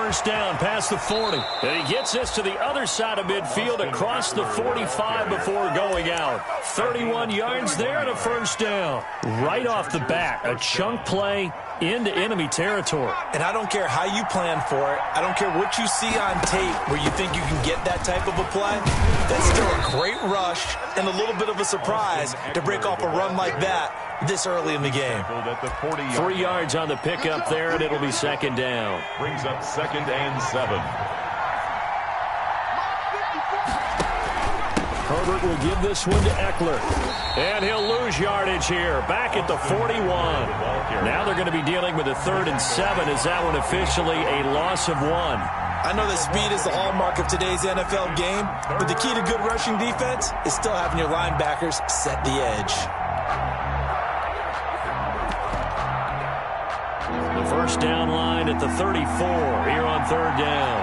first down past the 40. And he gets this to the other side of midfield across the 45 before going out. 31 yards there and a first down. Right off the bat, a chunk play into enemy territory. And I don't care how you plan for it. I don't care what you see on tape where you think you can get that type of a play. That's still a great rush and a little bit of a surprise to break off a run like that this early in the game. 3 yards on the pickup there, and it'll be second down. Brings up 2nd and 7. Herbert will give this one to Eckler. And he'll lose yardage here. Back at the 41. Now they're going to be dealing with a 3rd and 7. Is that one officially a loss of 1? I know that speed is the hallmark of today's NFL game, but the key to good rushing defense is still having your linebackers set the edge. The first down line at the 34 here on 3rd down.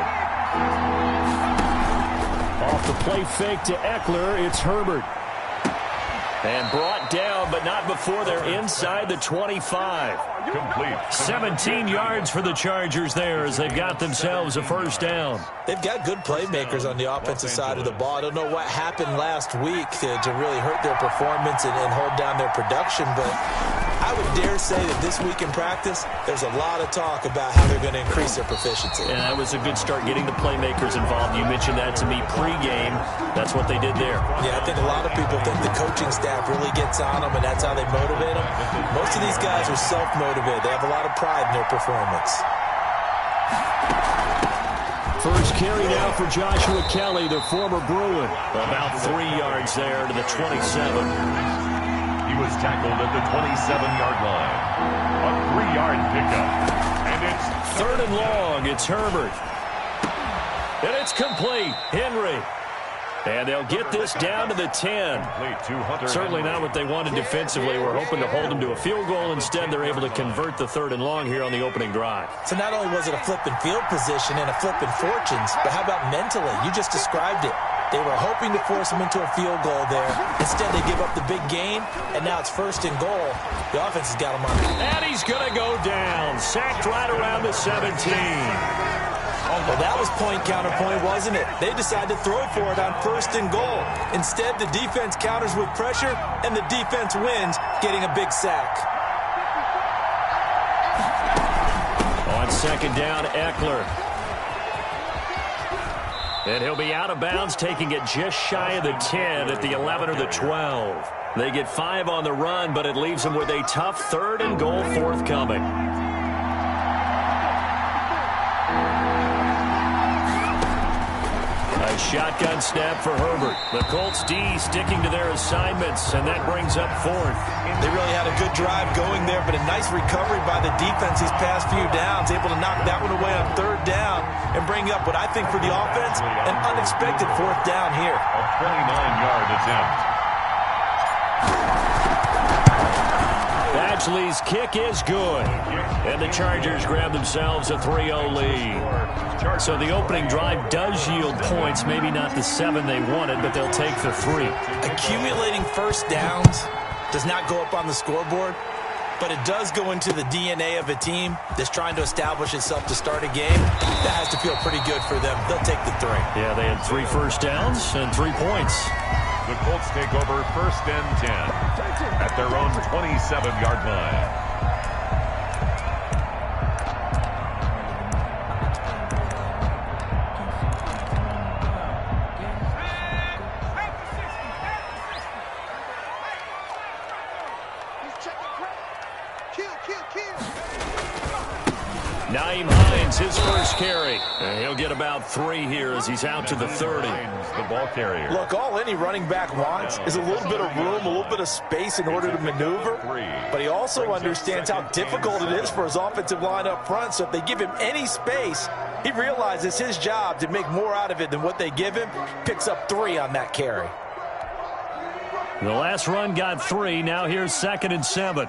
Off the play fake to Eckler, it's Herbert. And brought down, but not before they're inside the 25. Complete. 17 yards for the Chargers there as they've got themselves a first down. They've got good playmakers on the offensive side of the ball. I don't know what happened last week to really hurt their performance and hold down their production, but I would dare say that this week in practice, there's a lot of talk about how they're going to increase their proficiency. And that was a good start getting the playmakers involved. You mentioned that to me pregame. That's what they did there. Yeah, I think a lot of people think the coaching staff really gets on them, and that's how they motivate them. Most of these guys are self-motivated. They have a lot of pride in their performance. First carry now for Joshua Kelly, the former Bruin. About 3 yards there to the 27. He was tackled at the 27-yard line. A 3-yard pickup. And it's 3rd and long. It's Herbert. And it's complete. Henry. And they'll get this down to the 10. Certainly not what they wanted defensively. We're hoping to hold them to a field goal. Instead, they're able to convert the 3rd and long here on the opening drive. So not only was it a flipping field position and a flipping fortunes, but how about mentally? You just described it. They were hoping to force him into a field goal there. Instead, they give up the big gain, and now it's 1st and goal. The offense has got him on. And he's going to go down. Sacked right around the 17. Well, that was point counterpoint, wasn't it? They decided to throw for it on 1st and goal. Instead, the defense counters with pressure, and the defense wins, getting a big sack. On 2nd down, Eckler. And he'll be out of bounds, taking it just shy of the 10 at the 11 or the 12. They get 5 on the run, but it leaves them with a tough 3rd and goal forthcoming. A shotgun snap for Herbert. The Colts D sticking to their assignments, and that brings up 4th. They really had a good drive going there, but a nice recovery by the defense these past few downs, able to knock that one away on 3rd down and bring up what I think for the offense, an unexpected 4th down here. a 29-yard attempt. Badgley's kick is good. And the Chargers grab themselves a 3-0 lead. So the opening drive does yield points. Maybe not the 7 they wanted, but they'll take the 3. Accumulating first downs does not go up on the scoreboard, but it does go into the DNA of a team that's trying to establish itself to start a game. That has to feel pretty good for them. They'll take the 3. Yeah, they had 3 first downs and 3 points. The Colts take over 1st and 10 at their own 27-yard line. Naeem Hines, his first carry. And he'll get about 3 here as he's out to the 30. The ball carrier. Look, all any running back wants is a little bit of room, a little bit of space in order to maneuver. But he also understands how difficult it is for his offensive line up front. So if they give him any space, he realizes his job to make more out of it than what they give him. Picks up 3 on that carry. The last run got 3. Now here's 2nd and 7.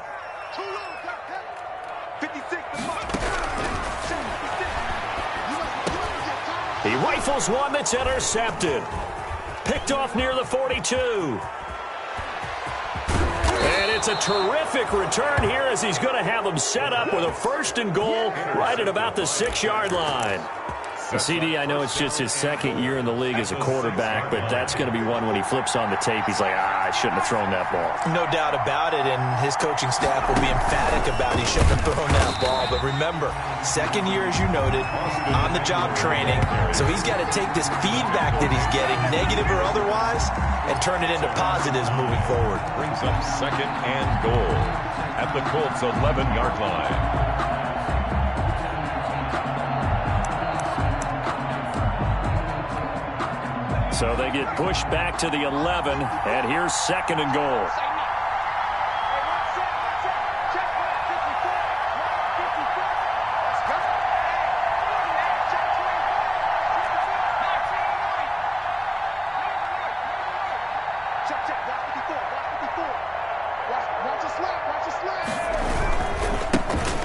He rifles one that's intercepted. Picked off near the 42. And it's a terrific return here as he's going to have them set up with a 1st and goal right at about the 6-yard line. CD, I know it's just his 2nd year in the league as a quarterback, but that's going to be one when he flips on the tape, he's like, I shouldn't have thrown that ball. No doubt about it, and his coaching staff will be emphatic about he shouldn't have thrown that ball. But remember, 2nd year, as you noted, on-the-job training, so he's got to take this feedback that he's getting, negative or otherwise, and turn it into positives moving forward. Brings up 2nd and goal at the Colts' 11-yard line. So they get pushed back to the 11, and here's 2nd and goal.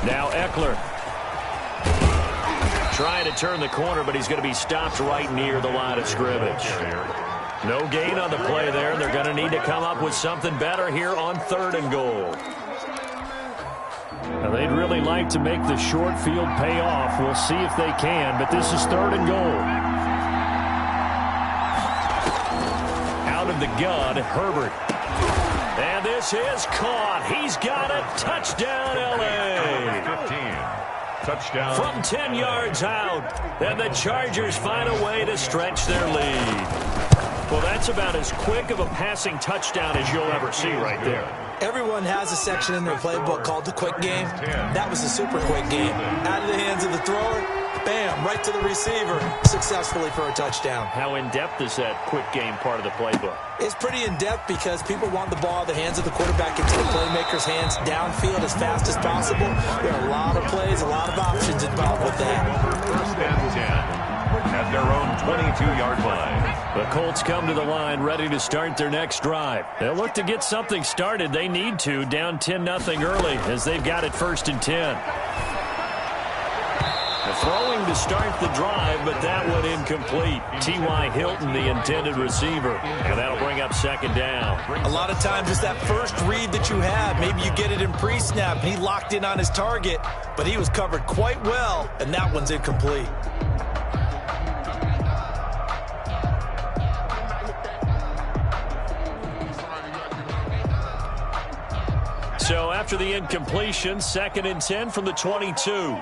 Now Eckler. Trying to turn the corner, but he's going to be stopped right near the line of scrimmage. No gain on the play there. They're going to need to come up with something better here on 3rd and goal. Now, they'd really like to make the short field pay off. We'll see if they can, but this is 3rd and goal. Out of the gun, Herbert. And this is caught. He's got it. Touchdown, L.A. 15. Touchdown. From 10 yards out, and the Chargers find a way to stretch their lead. Well, that's about as quick of a passing touchdown as you'll ever see right there. Everyone has a section in their playbook called the quick game. That was the super quick game. Out of the hands of the thrower, bam, right to the receiver, successfully for a touchdown. How in-depth is that quick game part of the playbook? It's pretty in-depth because people want the ball in the hands of the quarterback into the playmaker's hands downfield as fast as possible. There are a lot of plays, a lot of options involved with that. 1st and 10 at their own 22-yard line. The Colts come to the line ready to start their next drive. They'll look to get something started. They need to, down 10-0 early as they've got it 1st and 10. Throwing to start the drive, but that one incomplete. T.Y. Hilton, the intended receiver, and that'll bring up 2nd down. A lot of times it's that first read that you have. Maybe you get it in pre-snap, and he locked in on his target, but he was covered quite well, and that one's incomplete. So after the incompletion, 2nd and 10 from the 22.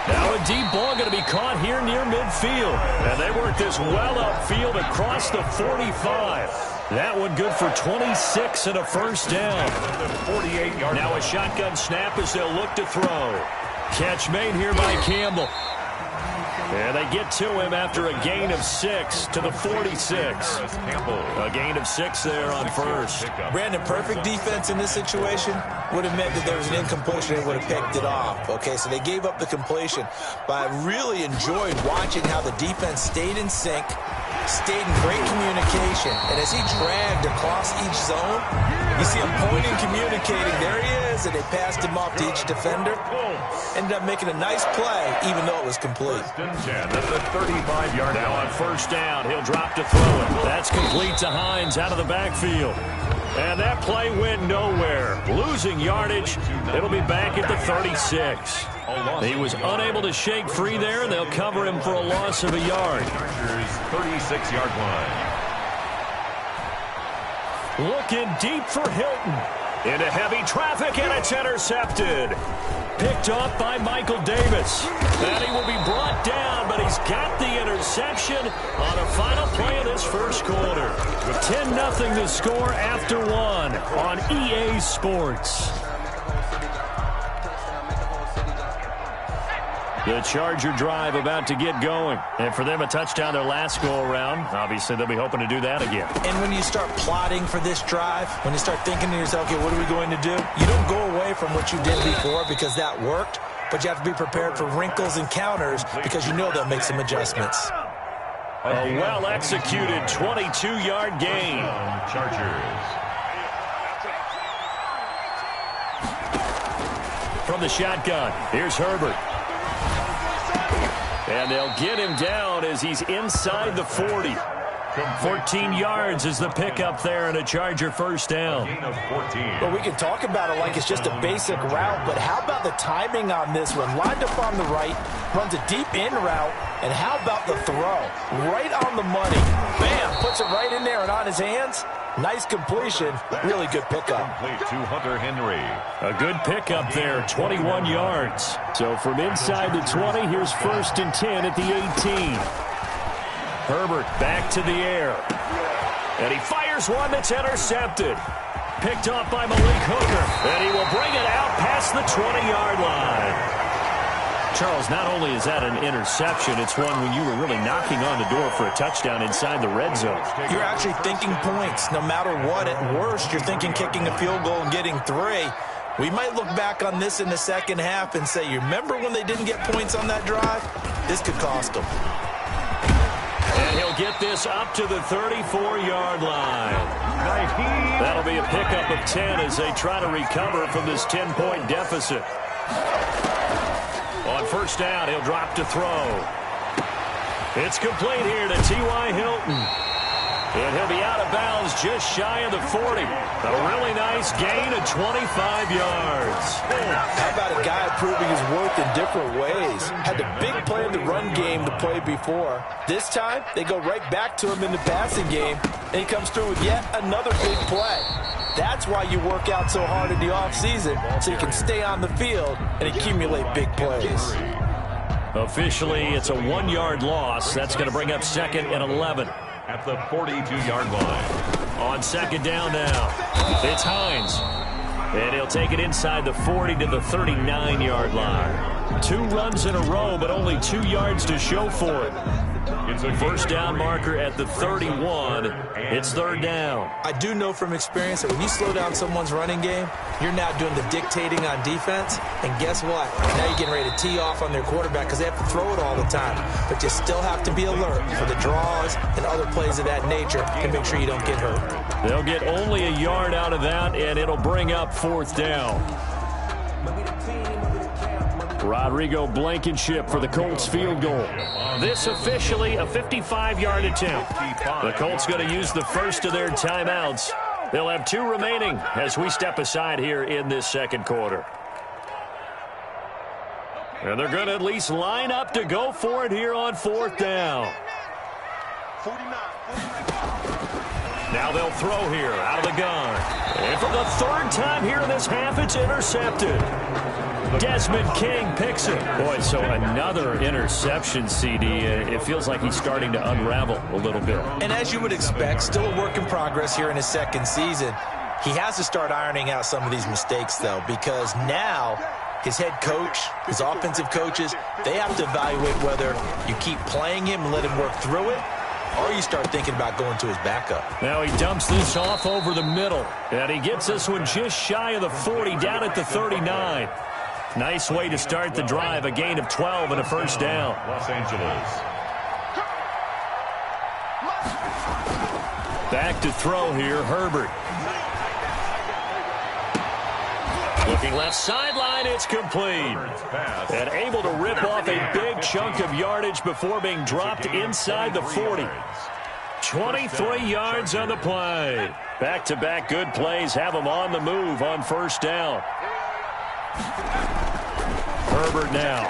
Now a deep ball going to be caught here near midfield. And they work this well upfield across the 45. That one good for 26 and a 1st down. 48-yard. Now a shotgun snap as they'll look to throw. Catch made here by Campbell. And they get to him after a gain of 6 to the 46. A gain of 6 there on 1st. Brandon, perfect defense in this situation would have meant that there was an incompletion and would have picked it off. Okay, so they gave up the completion. But I really enjoyed watching how the defense stayed in sync, stayed in great communication. And as he dragged across each zone, you see him pointing, communicating. There he is, and they passed him off to each defender. Ended up making a nice play, even though it was complete. 1st and 10 at the 35-yard Now line. on 1st down, he'll drop to throw it. That's complete to Hines out of the backfield. And that play went nowhere. Losing yardage. It'll be back at the 36. He was unable to shake free there, and they'll cover him for a loss of a yard. Chargers 36-yard line. Looking deep for Hilton. Into heavy traffic, and it's intercepted. Picked off by Michael Davis. And he will be brought down, but he's got the interception on a final play of this 1st quarter. 10-0 the score after 1 on EA Sports. The Charger drive about to get going. And for them, a touchdown their last go-around. Obviously, they'll be hoping to do that again. And when you start plotting for this drive, when you start thinking to yourself, okay, what are we going to do? You don't go away from what you did before because that worked, but you have to be prepared for wrinkles and counters because you know they'll make some adjustments. A well-executed 22-yard gain. Chargers. From the shotgun, here's Herbert. And they'll get him down as he's inside the 40. 14 yards is the pickup there and a Charger first down. Well, we can talk about it like it's just a basic route, but how about the timing on this one? Lined up on the right, runs a deep in route, and how about the throw? Right on the money. Bam! Puts it right in there and on his hands. Nice completion. Really good pickup. Complete to Hunter Henry. A good pickup there, 21 yards. So from inside the 20, here's 1st and 10 at the 18. Herbert back to the air. And he fires one that's intercepted. Picked off by Malik Hooker. And he will bring it out past the 20-yard line. Charles, not only is that an interception, it's one when you were really knocking on the door for a touchdown inside the red zone. You're actually thinking points. No matter what, at worst, you're thinking kicking a field goal and getting 3. We might look back on this in the second half and say, you remember when they didn't get points on that drive? This could cost them. And he'll get this up to the 34-yard line. That'll be a pickup of 10 as they try to recover from this 10-point deficit. On first down, he'll drop to throw. It's complete here to T.Y. Hilton. And he'll be out of bounds just shy of the 40. A really nice gain of 25 yards. How about a guy proving his worth in different ways? Had the big play in the run game to play before. This time, they go right back to him in the passing game, and he comes through with yet another big play. That's why you work out so hard in the offseason, so you can stay on the field and accumulate big plays. Officially, it's a 1-yard loss. That's going to bring up 2nd and 11. At the 42-yard line. On second down now, it's Hines. And he'll take it inside the 40 to the 39-yard line. 2 runs in a row, but only 2 yards to show for it. It's a first down marker at the 31. It's 3rd down. I do know from experience that when you slow down someone's running game, you're now doing the dictating on defense. And guess what? Now you're getting ready to tee off on their quarterback because they have to throw it all the time. But you still have to be alert for the draws and other plays of that nature to make sure you don't get hurt. They'll get only a yard out of that, and it'll bring up 4th down. Rodrigo Blankenship for the Colts field goal. This officially a 55-yard attempt. The Colts going to use the first of their timeouts. They'll have 2 remaining as we step aside here in this second quarter. And they're going to at least line up to go for it here on 4th down. Now they'll throw here out of the gun. And for the 3rd time here in this half, it's intercepted. Desmond King picks it. Boy, so another interception, CD. It feels like he's starting to unravel a little bit. And as you would expect, still a work in progress here in his 2nd season. He has to start ironing out some of these mistakes, though, because now his head coach, his offensive coaches, they have to evaluate whether you keep playing him and let him work through it, or you start thinking about going to his backup. Now he dumps this off over the middle, and he gets this one just shy of the 40, down at the 39. Nice way to start the drive, a gain of 12 and a first down. Los Angeles. Back to throw here, Herbert. Looking left sideline, it's complete. And able to rip off a big chunk of yardage before being dropped inside the 40. 23 yards on the play. Back-to-back good plays have him on the move on first down. Herbert now.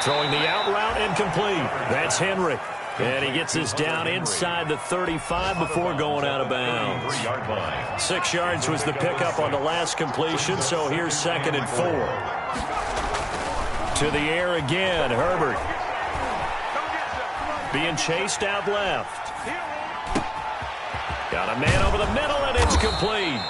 Throwing the out route and complete. That's Henry. And he gets this down inside the 35 before going out of bounds. 6 yards was the pickup on the last completion, so here's 2nd and 4. To the air again, Herbert. Being chased out left. Got a man over the middle, and it's complete.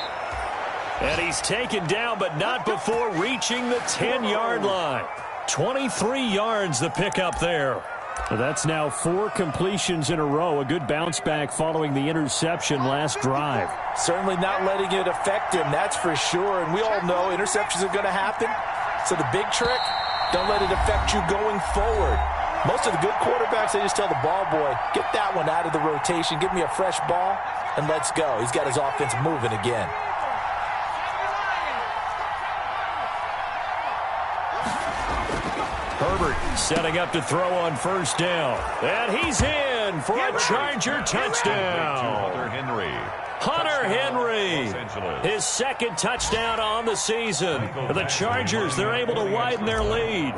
And he's taken down, but not before reaching the 10-yard line. 23 yards the pickup there. Well, that's now 4 completions in a row. A good bounce back following the interception last drive. Certainly not letting it affect him, that's for sure. And we all know interceptions are going to happen. So the big trick, don't let it affect you going forward. Most of the good quarterbacks, they just tell the ball boy, get that one out of the rotation, give me a fresh ball, and let's go. He's got his offense moving again. Herbert setting up to throw on first down. And he's in for a Charger touchdown. Hunter Henry, his second touchdown on the season. The Chargers, they're able to widen their lead.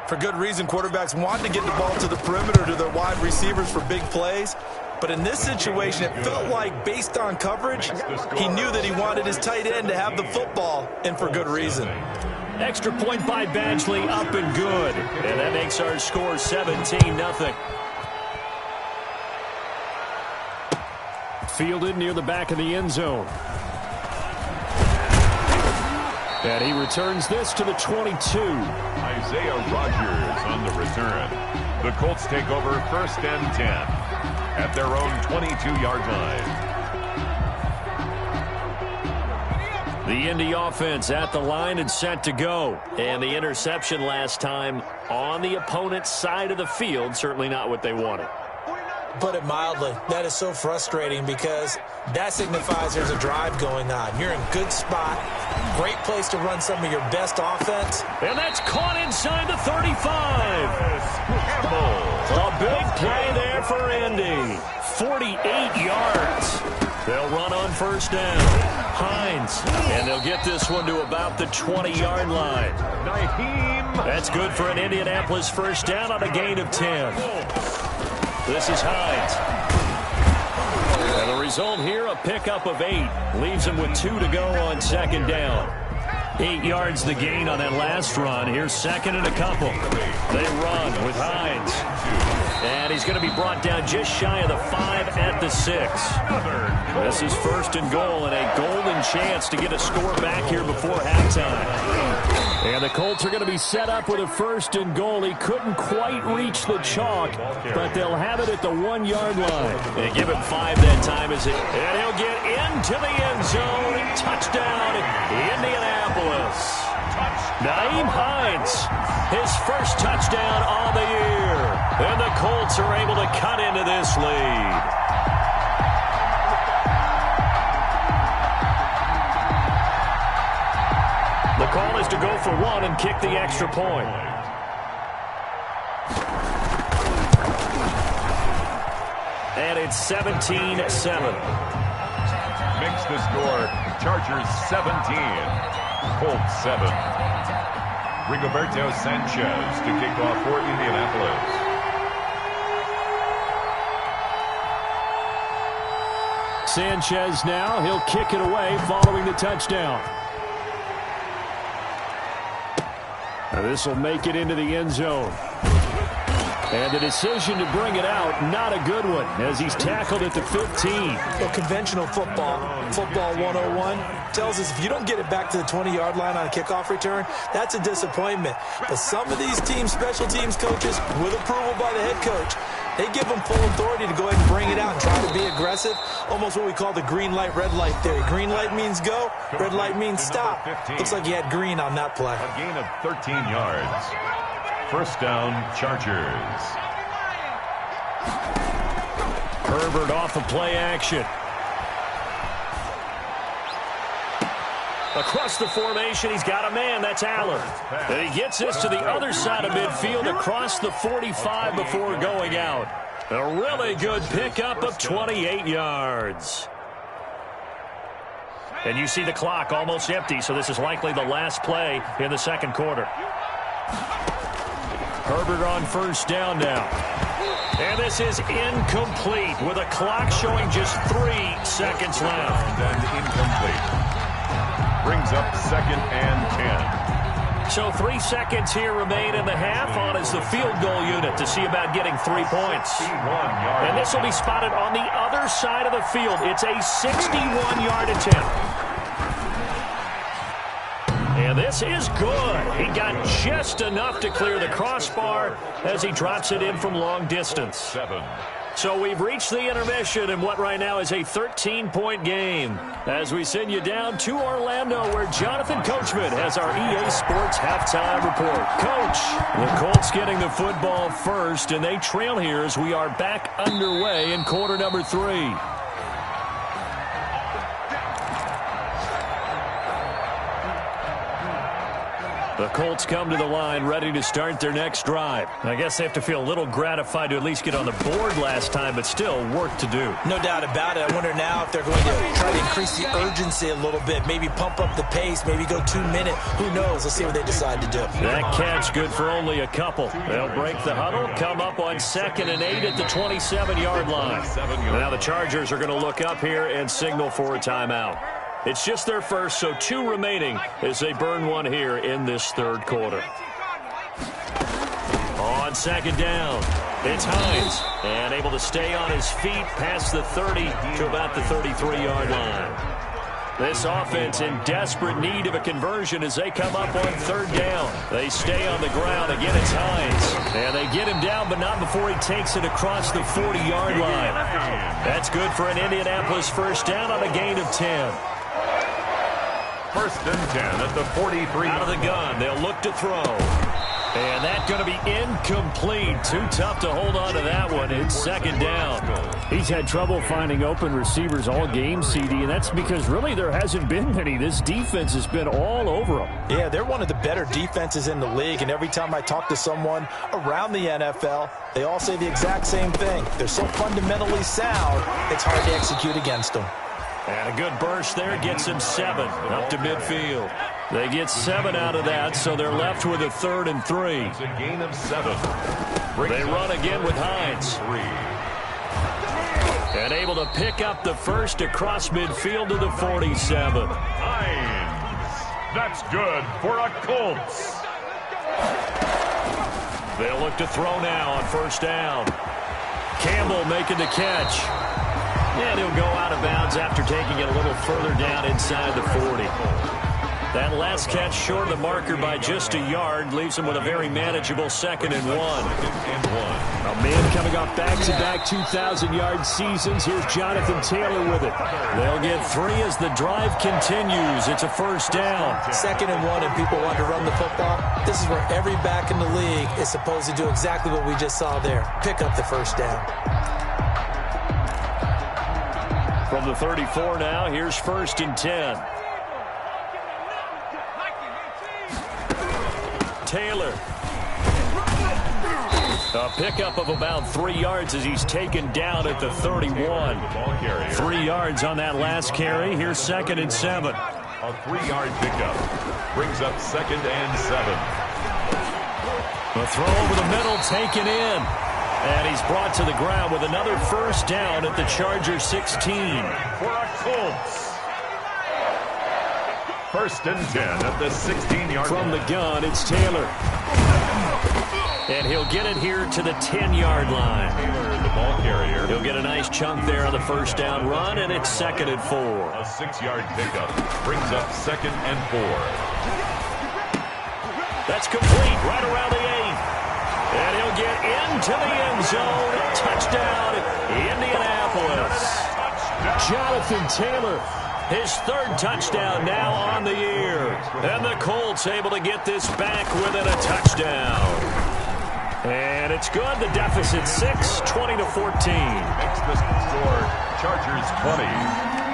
For good reason, quarterbacks want to get the ball to the perimeter to their wide receivers for big plays. But in this situation, it felt like, based on coverage, he knew that he wanted his tight end to have the football, and for good reason. Extra point by Badgley, up and good. And that makes our score 17-0. Fielded near the back of the end zone. And he returns this to the 22. Isaiah Rodgers on the return. The Colts take over 1st and 10 at their own 22-yard line. The Indy offense at the line and set to go. And the interception last time on the opponent's side of the field, certainly not what they wanted. Put it mildly, that is so frustrating because that signifies there's a drive going on. You're in good spot, great place to run some of your best offense. And that's caught inside the 35. A big play there for Indy. 48 yards. They'll run on first down. Hines, and they'll get this one to about the 20-yard line. That's good for an Indianapolis first down on a gain of 10. This is Hines. And the result here, a pickup of 8. Leaves him with 2 to go on second down. 8 yards the gain on that last run. Here's second and a couple. They run with Hines. And he's going to be brought down just shy of the 5 at the 6. This is 1st and goal and a golden chance to get a score back here before halftime. And the Colts are going to be set up with a 1st and goal. He couldn't quite reach the chalk, but they'll have it at the 1-yard line. They give him 5 that time, and he'll get into the end zone. Touchdown, Indianapolis. Nyheim Hines, his first touchdown on the year. And the Colts are able to cut into this lead. The call is to go for 1 and kick the extra point. And it's 17-7. Makes the score Chargers 17, Colts 7. Rigoberto Sanchez to kick off for Indianapolis. Sanchez now, he'll kick it away following the touchdown. This will make it into the end zone. And the decision to bring it out, not a good one, as he's tackled at the 15. Well, conventional football 101, tells us if you don't get it back to the 20-yard line on a kickoff return, that's a disappointment. But some of these teams, special teams coaches, with approval by the head coach, they give them full authority to go ahead and bring it out and try to be aggressive. Almost what we call the green light, red light theory. Green light means go, red light means stop. Looks like you had green on that play. A gain of 13 yards. First down, Chargers. Herbert off of play action. Across the formation, he's got a man. That's Allen. And he gets this to the other side of midfield across the 45 before going out. A really good pickup of 28 yards. And you see the clock almost empty, so this is likely the last play in the second quarter. Herbert on first down now. And this is incomplete with a clock showing just 3 seconds left. And incomplete. Brings up 2nd and 10. So 3 seconds here remain in the half on as the field goal unit to see about getting 3 points. And this will be spotted on the other side of the field. It's a 61-yard attempt. And this is good. He got just enough to clear the crossbar as he drops it in from long distance. 7. So we've reached the intermission in what right now is a 13-point game. As we send you down to Orlando, where Jonathan Coachman has our EA Sports halftime report. Coach, the Colts getting the football first, and they trail here as we are back underway in quarter number 3. The Colts come to the line ready to start their next drive. I guess they have to feel a little gratified to at least get on the board last time, but still work to do. No doubt about it. I wonder now if they're going to try to increase the urgency a little bit, maybe pump up the pace, maybe go 2 minute. Who knows? Let's see what they decide to do. That catch good for only a couple. They'll break the huddle, come up on 2nd and 8 at the 27-yard line. Now the Chargers are going to look up here and signal for a timeout. It's just their first, so 2 remaining as they burn one here in this third quarter. On 2nd down, it's Hines, and able to stay on his feet past the 30 to about the 33-yard line. This offense in desperate need of a conversion as they come up on 3rd down. They stay on the ground. Again, it's Hines. And they get him down, but not before he takes it across the 40-yard line. That's good for an Indianapolis first down on a gain of 10. 1st and 10 at the 43. Out of the gun, they'll look to throw. And that's going to be incomplete. Too tough to hold on to that one. It's 2nd down. He's had trouble finding open receivers all game, CD, and that's because really there hasn't been many. This defense has been all over them. Yeah, they're one of the better defenses in the league, and every time I talk to someone around the NFL, they all say the exact same thing. They're so fundamentally sound, it's hard to execute against them. And a good burst there gets him 7 up to midfield. They get 7 out of that, so they're left with a 3rd and 3. It's a gain of 7. They run again with Hines. 3. And able to pick up the first across midfield to the 47. Hines. That's good for a Colts. They'll look to throw now on 1st down. Campbell making the catch. And he'll go out of bounds after taking it a little further down inside the 40. That last catch short of the marker by just a yard leaves him with a very manageable 2nd and 1. A man coming off back-to-back 2,000-yard seasons. Here's Jonathan Taylor with it. They'll get 3 as the drive continues. It's a first down. 2nd and 1, and people want to run the football. This is where every back in the league is supposed to do exactly what we just saw there. Pick up the first down. From the 34 now, here's 1st and 10. Taylor. A pickup of about 3 yards as he's taken down at the 31. 3 yards on that last carry. Here's 2nd and 7. A 3-yard pickup brings up 2nd and 7. The throw over the middle taken in. And he's brought to the ground with another first down at the Chargers 16. For a Colts. 1st and 10 at the 16-yard line. From the gun, it's Taylor. And he'll get it here to the 10-yard line. Taylor, the ball carrier. He'll get a nice chunk there on the first down run, and it's 2nd and 4. A 6-yard pickup brings up 2nd and 4. That's complete right around the 8. And he'll get into the end zone. Touchdown, Indianapolis. Jonathan Taylor, his 3rd touchdown now on the year. And the Colts able to get this back within a touchdown. And it's good. The deficit 6, 20-14. Makes the score Chargers 20,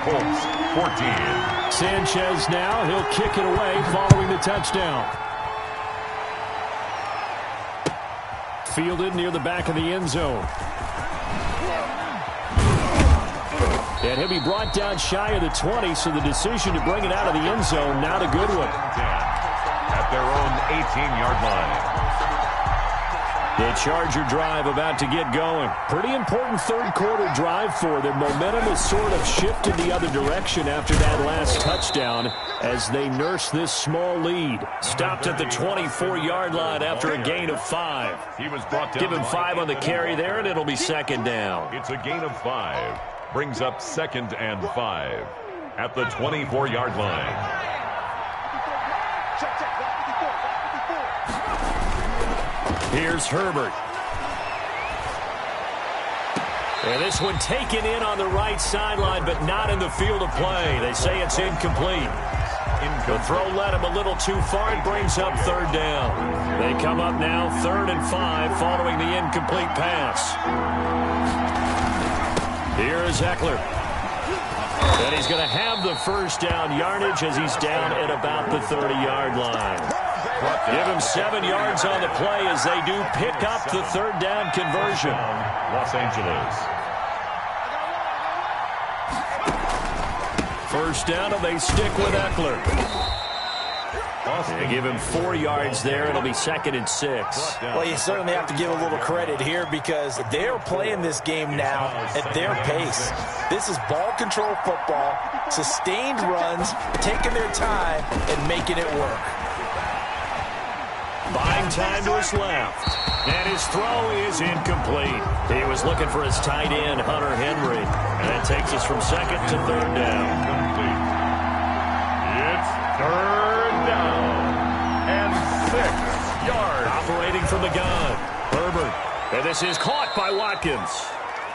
Colts 14. Sanchez now, he'll kick it away following the touchdown. Fielded near the back of the end zone. And he'll be brought down shy of the 20, so the decision to bring it out of the end zone, not a good one. At their own 18-yard line. The Charger drive about to get going. Pretty important third quarter drive for them. Momentum has sort of shifted the other direction after that last touchdown as they nurse this small lead. Stopped at the 24-yard line after a gain of 5. He was brought down. Give him 5 on the carry there, and it'll be 2nd down. It's a gain of 5. Brings up 2nd and 5 at the 24-yard line. Here's Herbert. And this one taken in on the right sideline, but not in the field of play. They say it's incomplete. The throw led him a little too far. It brings up 3rd down. They come up now 3rd and 5 following the incomplete pass. Here is Eckler. And he's going to have the first down yardage as he's down at about the 30-yard line. Give him 7 yards on the play as they do pick up the third down conversion. Los Angeles. First down, and they stick with Eckler. They give him 4 yards there. It'll be 2nd and 6. Well, you certainly have to give a little credit here because they're playing this game now at their pace. This is ball control football, sustained runs, taking their time and making it work. Buying time to his left. And his throw is incomplete. He was looking for his tight end, Hunter Henry. And that takes us from 2nd to 3rd down. It's 3rd down and 6 yards. Operating from the gun, Herbert. And this is caught by Watkins.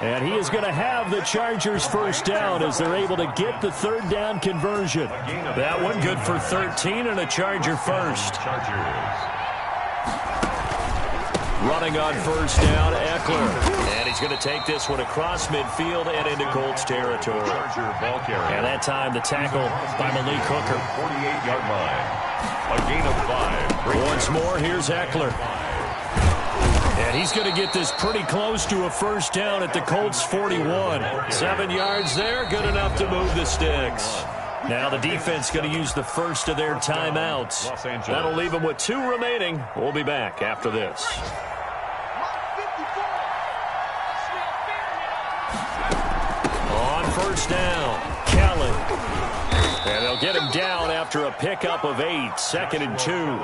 And he is going to have the Chargers first down as they're able to get the third down conversion. That one good for 13 and a Charger first. Running on first down, Eckler. And he's going to take this one across midfield and into Colts territory. And that time the tackle by Malik Hooker. 48-yard line. A gain of 5. Once more, here's Eckler. And he's going to get this pretty close to a first down at the Colts 41. 7 yards there, good enough to move the sticks. Now the defense going to use the first of their timeouts. That'll leave them with 2 remaining. We'll be back after this. On first down, Kelly. And they'll get him down after a pickup of 8, 2nd and 2.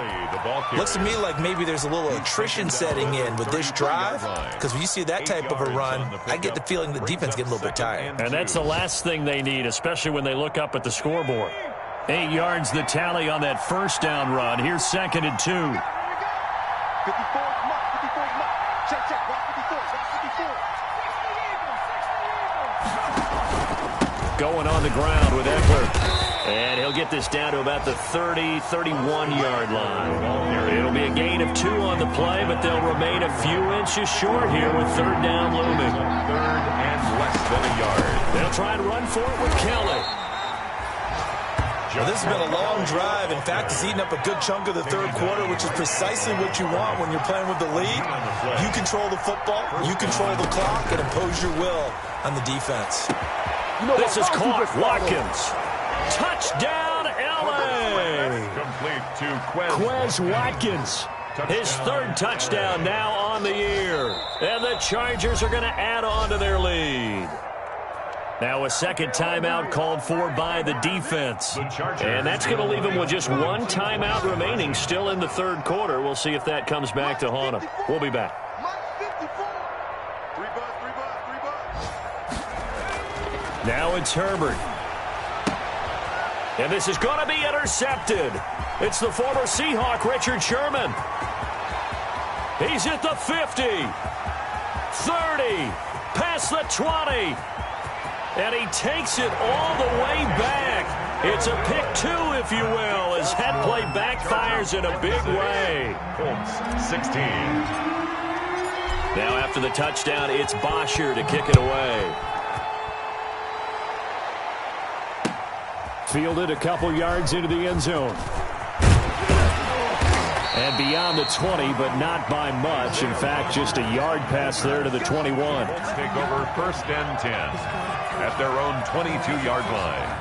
Looks to me like maybe there's a little attrition setting in with this drive, because when you see that type of a run, I get the feeling the defense getting a little bit tired. And that's the last thing they need, especially when they look up at the scoreboard. 8 yards the tally on that first down run. Here's 2nd and 2. Going on the ground with Eckler. And he'll get this down to about the 30, 31-yard line. It'll be a gain of 2 on the play, but they'll remain a few inches short here with third down looming. 3rd and less than a yard. They'll try and run for it with Kelly. Well, this has been a long drive. In fact, it's eaten up a good chunk of the third quarter, which is precisely what you want when you're playing with the lead. You control the football, you control the clock, and impose your will on the defense. This is caught. Watkins. Touchdown, L.A. Complete to Quez Watkins. His 3rd touchdown now on the year. And the Chargers are going to add on to their lead. Now a 2nd timeout called for by the defense. And that's going to leave them with just 1 timeout remaining still in the 3rd quarter. We'll see if that comes back to haunt them. We'll be back. Now it's Herbert. And this is going to be intercepted. It's the former Seahawk, Richard Sherman. He's at the 50, 30, past the 20. And he takes it all the way back. It's a pick 2, if you will, as that play backfires in a big way. Colts 16. Now after the touchdown, it's Bosher to kick it away. Fielded a couple yards into the end zone. And beyond the 20, but not by much. In fact, just a yard pass there to the 21. Colts take over 1st and 10 at their own 22-yard line.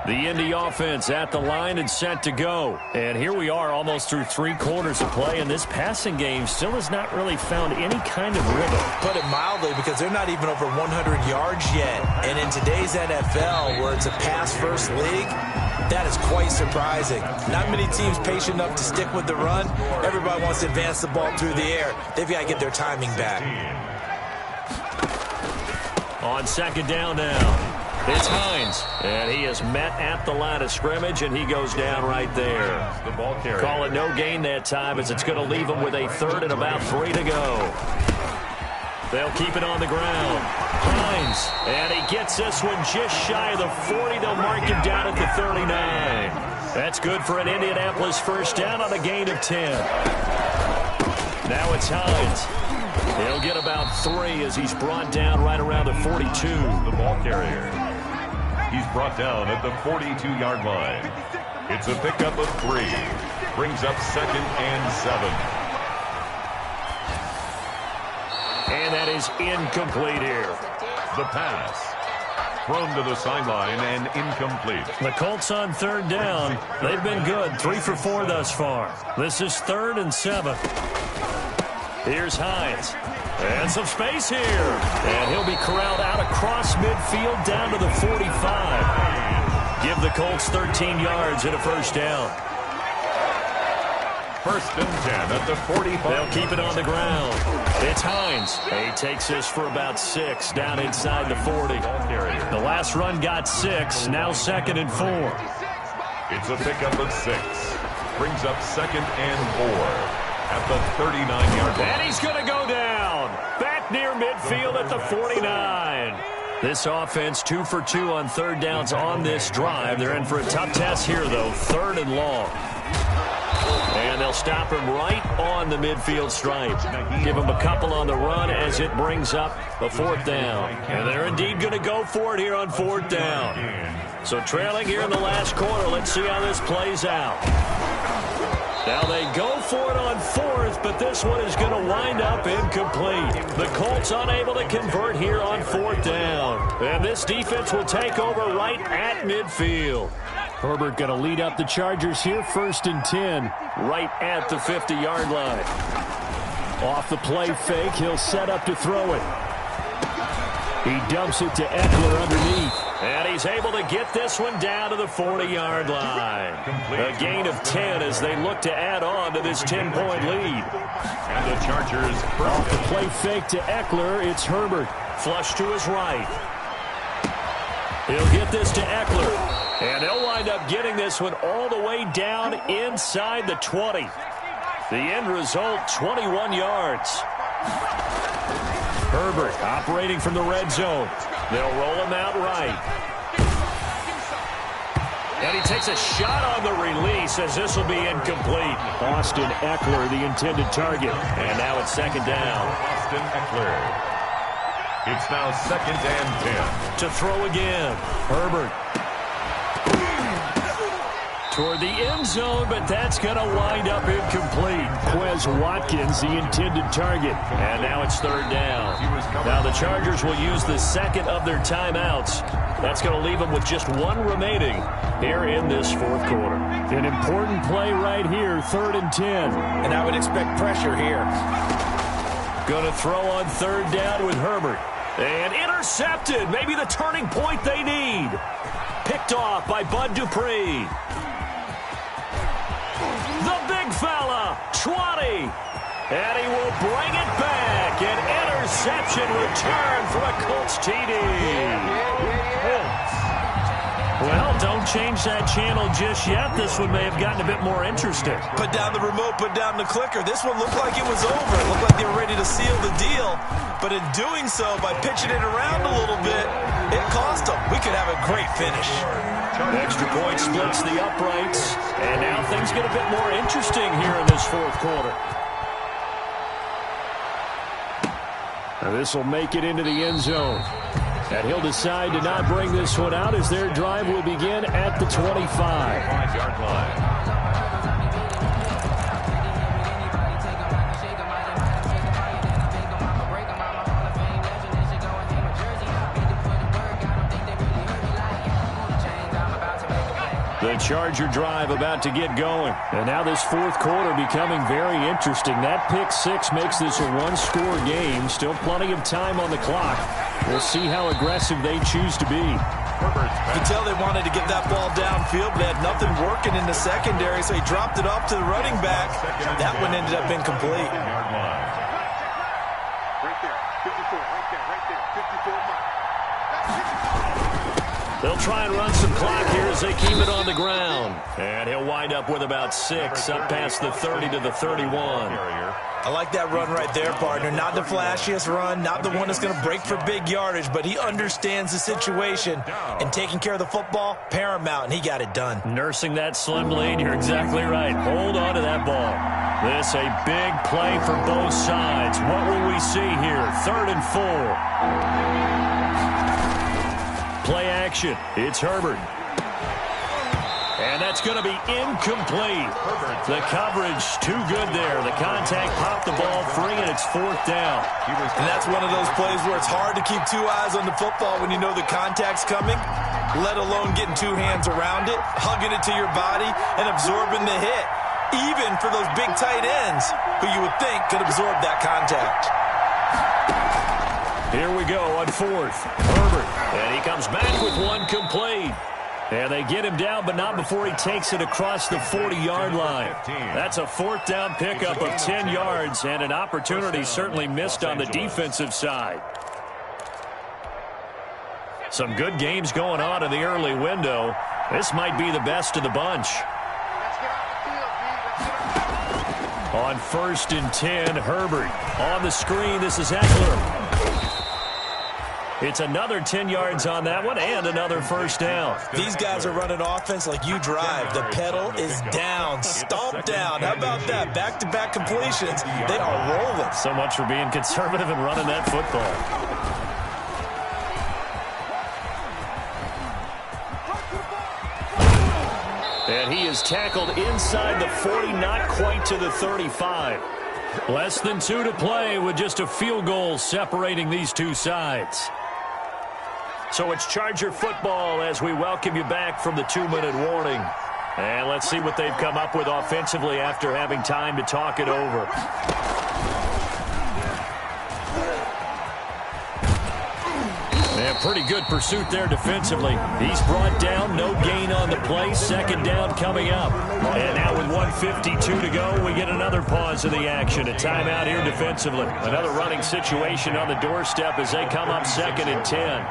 The Indy offense at the line and set to go. And here we are almost through 3 quarters of play, and this passing game still has not really found any kind of rhythm. Put it mildly, because they're not even over 100 yards yet. And in today's NFL, where it's a pass-first league, that is quite surprising. Not many teams patient enough to stick with the run. Everybody wants to advance the ball through the air. They've got to get their timing back. On 2nd down now. It's Hines, and he is met at the line of scrimmage, and he goes down right there. The ball carrier. Call it no gain that time, as it's going to leave him with a 3rd and about 3 to go. They'll keep it on the ground. Hines, and he gets this one just shy of the 40. They'll mark him down at the 39. That's good for an Indianapolis first down on a gain of 10. Now it's Hines. He'll get about 3 as he's brought down right around the 42. The ball carrier. He's brought down at the 42-yard line. It's a pickup of 3. Brings up 2nd and 7. And that is incomplete here. The pass. Thrown to the sideline and incomplete. The Colts on 3rd down. They've been good. 3 for 4 thus far. This is 3rd and 7. Here's Hines. And some space here. And he'll be corralled out across midfield down to the 45. Give the Colts 13 yards and a 1st down. 1st and 10 at the 45. They'll keep it on the ground. It's Hines. He takes this for about 6 down inside the 40. The last run got 6. Now 2nd and 4. It's a pickup of 6. Brings up 2nd and 4. At the 39-yard line. And he's going to go down. Back near midfield at the 49. This offense 2 for 2 on 3rd downs on this drive. They're in for a tough test here, though. 3rd and long. And they'll stop him right on the midfield stripe. Give him a couple on the run as it brings up a 4th down. And they're indeed going to go for it here on 4th down. So trailing here in the last quarter. Let's see how this plays out. Now they go for it on 4th, but this one is going to wind up incomplete. The Colts unable to convert here on 4th down. And this defense will take over right at midfield. Herbert going to lead up the Chargers here, 1st and 10. Right at the 50-yard line. Off the play fake, he'll set up to throw it. He dumps it to Eckler underneath. And he's able to get this one down to the 40-yard line. A gain of 10 as they look to add on to this 10-point lead. And the Chargers off the play fake to Eckler, it's Herbert. Flush to his right. He'll get this to Eckler. And they'll wind up getting this one all the way down inside the 20. The end result, 21 yards. Herbert operating from the red zone. They'll roll him out right. And he takes a shot on the release as this will be incomplete. Austin Eckler, the intended target. And now it's 2nd down. Austin Eckler. It's now 2nd and 10. To throw again. Herbert. Toward the end zone, but that's going to wind up incomplete. Quez Watkins, the intended target. And now it's 3rd down. Now the Chargers will use the 2nd of their timeouts. That's going to leave them with just 1 remaining here in this 4th quarter. An important play right here, 3rd and 10. And I would expect pressure here. Going to throw on 3rd down with Herbert. And intercepted. Maybe the turning point they need. Picked off by Bud Dupree. The big fella, 20. And he will bring it back. An interception return for a Colts TD. Well, don't change that channel just yet. This one may have gotten a bit more interesting. Put down the remote, put down the clicker. This one looked like it was over. It looked like they were ready to seal the deal. But in doing so, by pitching it around a little bit, it cost them. We could have a great finish. Extra point splits the uprights. And now things get a bit more interesting here in this 4th quarter. Now this will make it into the end zone. And he'll decide to not bring this one out as their drive will begin at the 25-yard line. The Charger drive about to get going. And now this 4th quarter becoming very interesting. That pick 6 makes this a 1-score game. Still plenty of time on the clock. We'll see how aggressive they choose to be. You can tell they wanted to get that ball downfield, but they had nothing working in the secondary, so he dropped it off to the running back. That one ended up incomplete. They'll try and run some clock here as they keep it on the ground. And he'll wind up with about 6 up past the 30 to the 31. I like that run right there, partner. Not the flashiest run, not the one that's going to break for big yardage, but he understands the situation, and taking care of the football, paramount, and he got it done. Nursing that slim lead, you're exactly right. Hold on to that ball. This a big play for both sides. What will we see here? 3rd and 4. Play action. It's Herbert. And that's going to be incomplete. The coverage too good there. The contact popped the ball free, and it's 4th down. And that's one of those plays where it's hard to keep 2 eyes on the football when you know the contact's coming, let alone getting 2 hands around it, hugging it to your body, and absorbing the hit, even for those big tight ends who you would think could absorb that contact. Here we go on 4th. Herbert, and he comes back with one complete. And they get him down, but not before he takes it across the 40-yard line. That's a 4th down pickup of 10 yards, and an opportunity certainly missed on the defensive side. Some good games going on in the early window. This might be the best of the bunch. On 1st and 10, Herbert. On the screen, this is Eckler. It's another 10 yards on that one and another 1st down. These guys are running offense like you drive. The pedal is down, stomp down. How about that? Back-to-back completions. They are rolling. So much for being conservative and running that football. And he is tackled inside the 40, not quite to the 35. Less than 2 to play with just a field goal separating these two sides. So it's Charger football as we welcome you back from the 2-minute warning. And let's see what they've come up with offensively after having time to talk it over. And pretty good pursuit there defensively. He's brought down, no gain on the play. 2nd down coming up. And now with 1:52 to go, we get another pause in the action. A timeout here defensively. Another running situation on the doorstep as they come up 2nd and 10.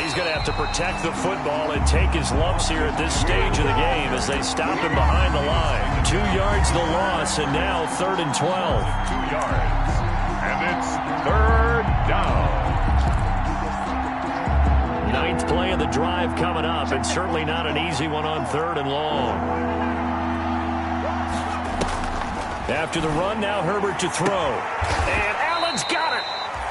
He's going to have to protect the football and take his lumps here at this stage of the game as they stop him behind the line. 2 yards the loss, and now 3rd and 12. 2 yards, and it's 3rd down. 9th play of the drive coming up, and certainly not an easy one on 3rd and long. After the run, now Herbert to throw. And Allen's got it.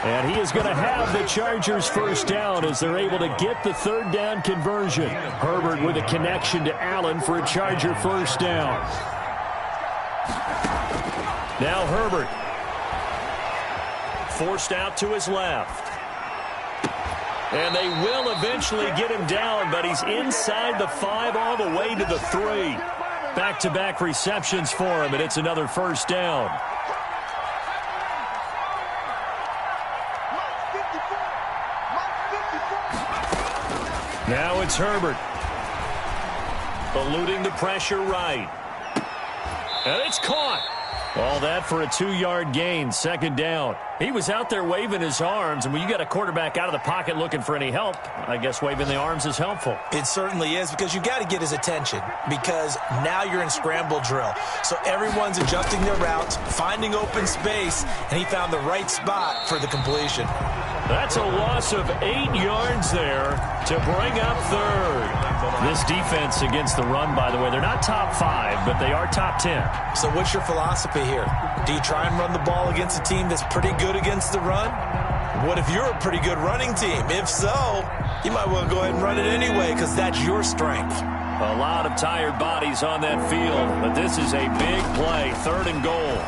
And he is going to have the Chargers 1st down as they're able to get the 3rd down conversion. Herbert with a connection to Allen for a Charger 1st down. Now Herbert. Forced out to his left. And they will eventually get him down, but he's inside the 5 all the way to the 3. Back-to-back receptions for him, and it's another 1st down. Now it's Herbert. Eluding the pressure right. And it's caught. All that for a 2-yard gain, 2nd down. He was out there waving his arms, and when you got a quarterback out of the pocket looking for any help, I guess waving the arms is helpful. It certainly is, because you got to get his attention, because now you're in scramble drill. So everyone's adjusting their routes, finding open space, and he found the right spot for the completion. That's a loss of 8 yards there to bring up 3rd. This defense against the run, by the way, they're not top 5, but they are top 10. So what's your philosophy here? Do you try and run the ball against a team that's pretty good against the run? What if you're a pretty good running team? If so, you might well go ahead and run it anyway, because that's your strength. A lot of tired bodies on that field, but this is a big play, 3rd and goal.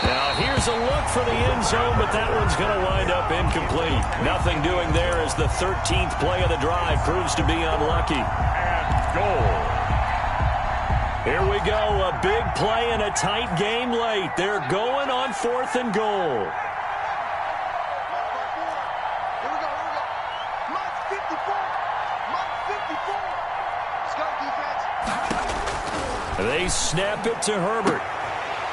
Now, here's a look for the end zone, but that one's going to wind up incomplete. Nothing doing there as the 13th play of the drive proves to be unlucky. And goal. Here we go, a big play and a tight game late. They're going on 4th and goal. They snap it to Herbert.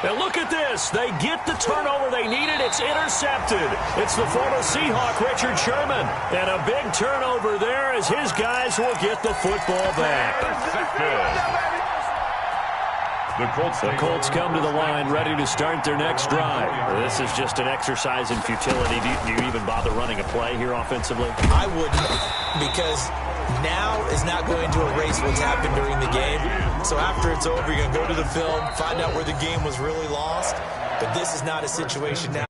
And look at this. They get the turnover they needed. It's intercepted. It's the former Seahawk, Richard Sherman. And a big turnover there as his guys will get the football back. The Colts come to the line ready to start their next drive. This is just an exercise in futility. Do you even bother running running a play here offensively? I wouldn't, because now is not going to erase what's happened during the game. So after it's over, you're going to go to the film, find out where the game was really lost. But this is not a situation now.